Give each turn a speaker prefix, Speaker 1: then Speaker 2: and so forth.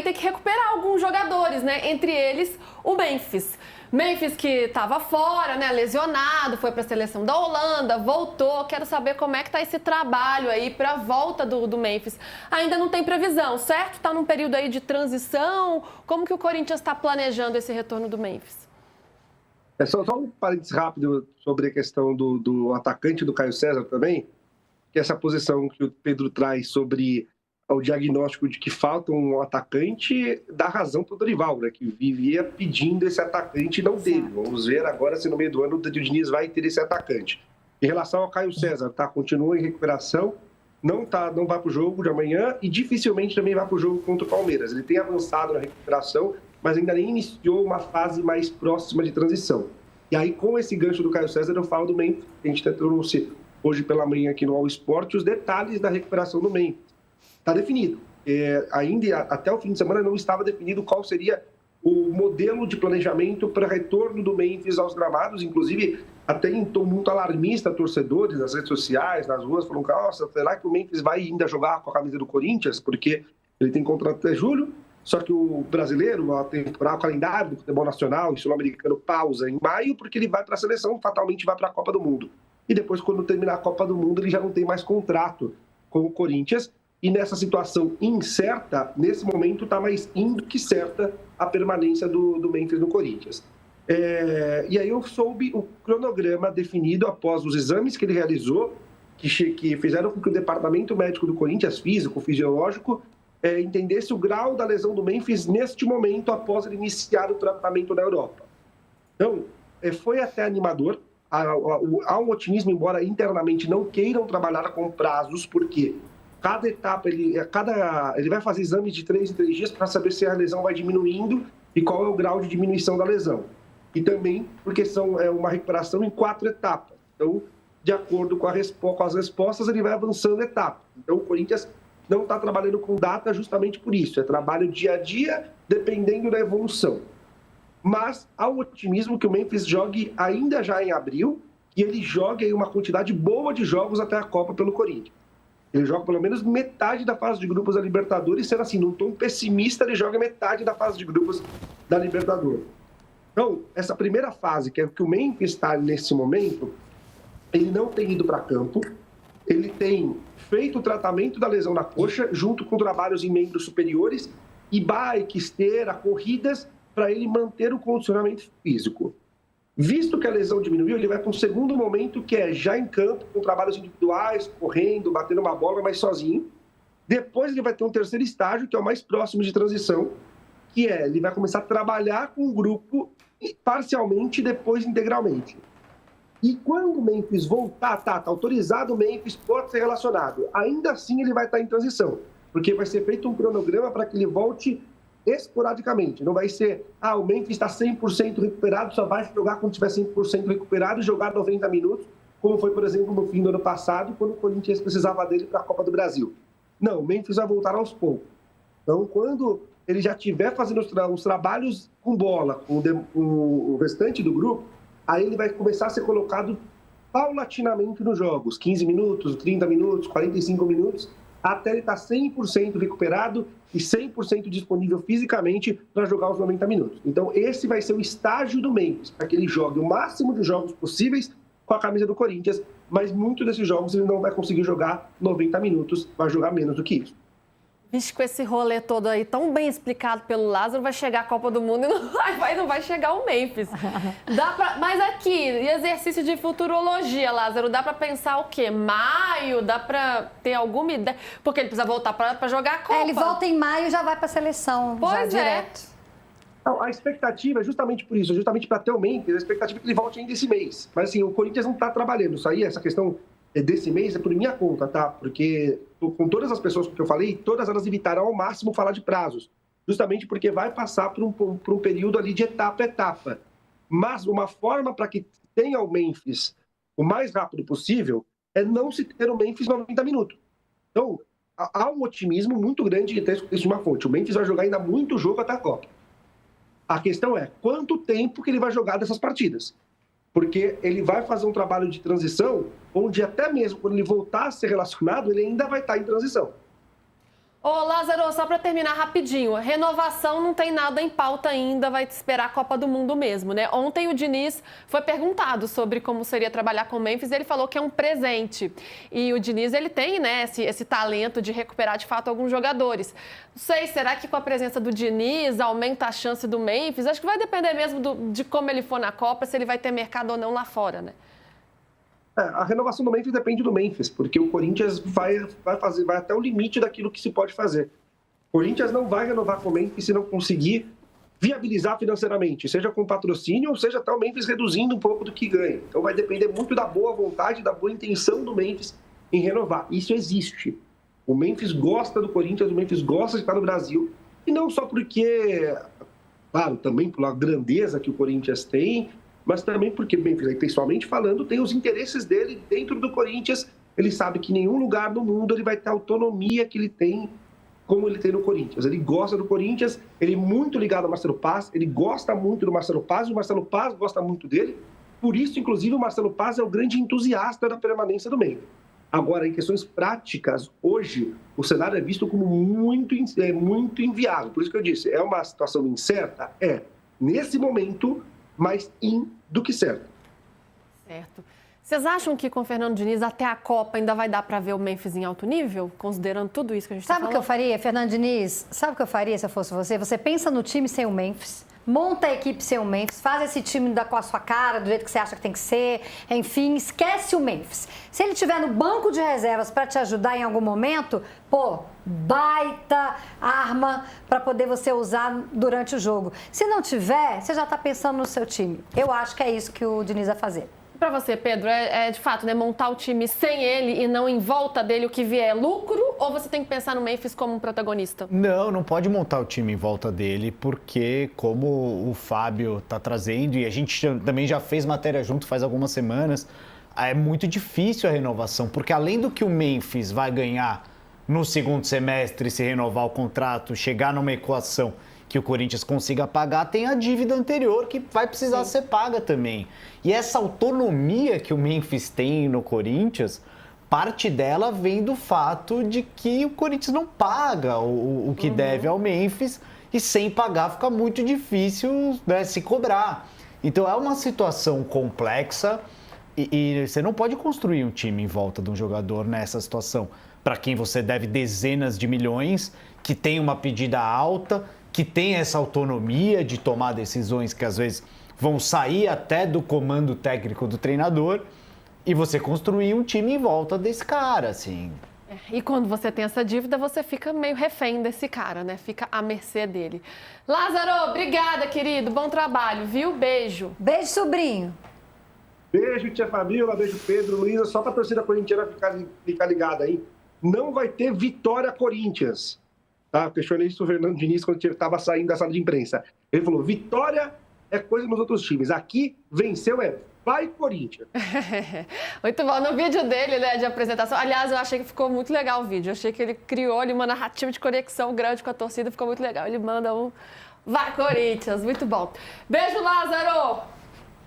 Speaker 1: tem que recuperar alguns jogadores, né? Entre eles, o Memphis. Memphis que estava fora, né? Lesionado, foi para a seleção da Holanda, voltou. Quero saber como é que tá esse trabalho aí para a volta do Memphis. Ainda não tem previsão, certo? Está num período aí de transição. Como que o Corinthians está planejando esse retorno do Memphis?
Speaker 2: Só um parênteses rápido sobre a questão do atacante do Caio César também, que essa posição que o Pedro traz sobre o diagnóstico de que falta um atacante dá razão para o Dorival, né, que vivia pedindo esse atacante e não teve. Vamos ver agora se no meio do ano o Diniz vai ter esse atacante. Em relação ao Caio César, continua em recuperação, não vai para o jogo de amanhã e dificilmente também vai para o jogo contra o Palmeiras. Ele tem avançado na recuperação, mas ainda nem iniciou uma fase mais próxima de transição. E aí, com esse gancho do Caio César, eu falo do Memphis. A gente até trouxe hoje pela manhã aqui no All Sport os detalhes da recuperação do Memphis. Está definido. Ainda até o fim de semana não estava definido qual seria o modelo de planejamento para retorno do Memphis aos gramados. Inclusive, até em tom muito alarmista, torcedores nas redes sociais, nas ruas, falam: nossa, será que o Memphis vai ainda jogar com a camisa do Corinthians? Porque ele tem contrato até julho. Só que o brasileiro, a temporada, o calendário do futebol nacional e sul-americano pausa em maio, porque ele vai para a seleção, fatalmente vai para a Copa do Mundo. E depois, quando terminar a Copa do Mundo, ele já não tem mais contrato com o Corinthians. E nessa situação incerta, nesse momento, está mais indo que certa a permanência do Memphis no Corinthians. E aí eu soube o cronograma definido após os exames que ele realizou, que fizeram com que o departamento médico do Corinthians, físico, fisiológico, entendesse o grau da lesão do Memphis neste momento, após ele iniciar o tratamento na Europa. Então, foi até animador. Há um otimismo, embora internamente não queiram trabalhar com prazos, porque cada etapa, ele vai fazer exames de 3 em 3 dias para saber se a lesão vai diminuindo e qual é o grau de diminuição da lesão. E também porque é uma recuperação em 4 etapas. Então, de acordo com as respostas, ele vai avançando etapas. Então, o Corinthians não está trabalhando com data justamente por isso. É trabalho dia a dia, dependendo da evolução. Mas há um otimismo que o Memphis jogue ainda já em abril e ele jogue aí uma quantidade boa de jogos até a Copa pelo Corinthians. Ele joga pelo menos metade da fase de grupos da Libertadores, sendo assim, num tom pessimista, ele joga metade da fase de grupos da Libertadores. Então, essa primeira fase, que é o que o Memphis está nesse momento, ele não tem ido para campo, ele tem feito o tratamento da lesão na coxa, junto com trabalhos em membros superiores, e bike, esteira, corridas, para ele manter o condicionamento físico. Visto que a lesão diminuiu, ele vai para um segundo momento, que é já em campo, com trabalhos individuais, correndo, batendo uma bola, mas sozinho. Depois ele vai ter um terceiro estágio, que é o mais próximo de transição, que ele vai começar a trabalhar com o grupo parcialmente e depois integralmente. E quando o Memphis voltar, tá autorizado, o Memphis pode ser relacionado. Ainda assim ele vai estar em transição, porque vai ser feito um cronograma para que ele volte esporadicamente. Não vai ser, o Memphis está 100% recuperado, só vai jogar quando estiver 100% recuperado e jogar 90 minutos, como foi, por exemplo, no fim do ano passado, quando o Corinthians precisava dele para a Copa do Brasil. Não, o Memphis vai voltar aos poucos. Então, quando ele já estiver fazendo os trabalhos com bola, com o restante do grupo, aí ele vai começar a ser colocado paulatinamente nos jogos, 15 minutos, 30 minutos, 45 minutos, até ele estar 100% recuperado e 100% disponível fisicamente para jogar os 90 minutos. Então, esse vai ser o estágio do Memphis, para que ele jogue o máximo de jogos possíveis com a camisa do Corinthians, mas muitos desses jogos ele não vai conseguir jogar 90 minutos, vai jogar menos do que isso.
Speaker 1: Vixe, com esse rolê todo aí, tão bem explicado pelo Lázaro, vai chegar a Copa do Mundo e não vai chegar o Memphis. Mas aqui, exercício de futurologia, Lázaro, dá para pensar o quê? Maio? Dá para ter alguma ideia? Porque ele precisa voltar para jogar a Copa.
Speaker 3: Ele volta em maio e já vai para a seleção, já direto.
Speaker 2: Não, a expectativa é justamente por isso, justamente para ter o Memphis, a expectativa é que ele volte ainda esse mês. Mas assim, o Corinthians não está trabalhando. Isso aí, essa questão desse mês é por minha conta, tá? Porque com todas as pessoas que eu falei, todas elas evitaram ao máximo falar de prazos, justamente porque vai passar por um período ali de etapa a etapa. Mas uma forma para que tenha o Memphis o mais rápido possível é não se ter o Memphis 90 minutos. Então, há um otimismo muito grande de ter isso de uma fonte. O Memphis vai jogar ainda muito jogo até a Copa. A questão é quanto tempo que ele vai jogar dessas partidas. Porque ele vai fazer um trabalho de transição onde até mesmo quando ele voltar a ser relacionado, ele ainda vai estar em transição.
Speaker 1: Ô, Lázaro, só para terminar rapidinho, renovação não tem nada em pauta ainda, vai esperar a Copa do Mundo mesmo, né? Ontem o Diniz foi perguntado sobre como seria trabalhar com o Memphis e ele falou que é um presente. E o Diniz, ele tem, né, esse talento de recuperar de fato alguns jogadores. Não sei, será que com a presença do Diniz aumenta a chance do Memphis? Acho que vai depender mesmo de como ele for na Copa, se ele vai ter mercado ou não lá fora, né?
Speaker 2: A renovação do Memphis depende do Memphis, porque o Corinthians vai até o limite daquilo que se pode fazer. O Corinthians não vai renovar com o Memphis se não conseguir viabilizar financeiramente, seja com patrocínio ou seja até o Memphis reduzindo um pouco do que ganha. Então vai depender muito da boa vontade, da boa intenção do Memphis em renovar. Isso existe. O Memphis gosta do Corinthians, o Memphis gosta de estar no Brasil, e não só porque, claro, também pela grandeza que o Corinthians tem, mas também porque, bem, pessoalmente falando, tem os interesses dele dentro do Corinthians. Ele sabe que em nenhum lugar do mundo ele vai ter a autonomia que ele tem, como ele tem no Corinthians. Ele gosta do Corinthians, ele é muito ligado ao Marcelo Paz, ele gosta muito do Marcelo Paz, e o Marcelo Paz gosta muito dele. Por isso, inclusive, o Marcelo Paz é o grande entusiasta da permanência do Memphis. Agora, em questões práticas, hoje, o cenário é visto como muito inviável. Por isso que eu disse, é uma situação incerta? É. Nesse momento, mais do que certo.
Speaker 1: Certo. Vocês acham que com o Fernando Diniz até a Copa ainda vai dar para ver o Memphis em alto nível? Considerando tudo isso que a gente está falando.
Speaker 3: Sabe o que eu faria, Fernando Diniz? Sabe o que eu faria se eu fosse você? Você pensa no time sem o Memphis, monta a equipe sem o Memphis, faz esse time com a sua cara, do jeito que você acha que tem que ser, enfim, esquece o Memphis. Se ele estiver no banco de reservas para te ajudar em algum momento, pô, baita arma para poder você usar durante o jogo. Se não tiver, você já está pensando no seu time. Eu acho que é isso que o Diniz vai fazer.
Speaker 1: Para você, Pedro, de fato, né, montar o time sem ele e não em volta dele o que vier é lucro, ou você tem que pensar no Memphis como um protagonista?
Speaker 4: Não pode montar o time em volta dele, porque como o Fábio está trazendo, e a gente também já fez matéria junto faz algumas semanas, é muito difícil a renovação, porque além do que o Memphis vai ganhar no segundo semestre, se renovar o contrato, chegar numa equação que o Corinthians consiga pagar, tem a dívida anterior que vai precisar ser paga também. E essa autonomia que o Memphis tem no Corinthians, parte dela vem do fato de que o Corinthians não paga o que deve ao Memphis, e sem pagar fica muito difícil, né, se cobrar. Então é uma situação complexa e você não pode construir um time em volta de um jogador nessa situação, para quem você deve dezenas de milhões, que tem uma pedida alta, que tem essa autonomia de tomar decisões que às vezes vão sair até do comando técnico do treinador, e você construir um time em volta desse cara, assim.
Speaker 1: E quando você tem essa dívida, você fica meio refém desse cara, né? Fica à mercê dele. Lázaro, obrigada, querido. Bom trabalho, viu? Beijo.
Speaker 3: Beijo, sobrinho.
Speaker 2: Beijo, tia Fabíola, beijo, Pedro, Luísa. Só para a torcida corintiana ficar ligada aí, não vai ter Vitória Corinthians. Tá? Eu questionei isso o Fernando Diniz quando estava saindo da sala de imprensa. Ele falou, vitória é coisa nos outros times. Aqui, venceu vai Corinthians.
Speaker 1: Muito bom. No vídeo dele, né, de apresentação, aliás, eu achei que ficou muito legal o vídeo. Eu achei que ele criou ali uma narrativa de conexão grande com a torcida, ficou muito legal. Ele manda vai Corinthians, muito bom. Beijo, Lázaro!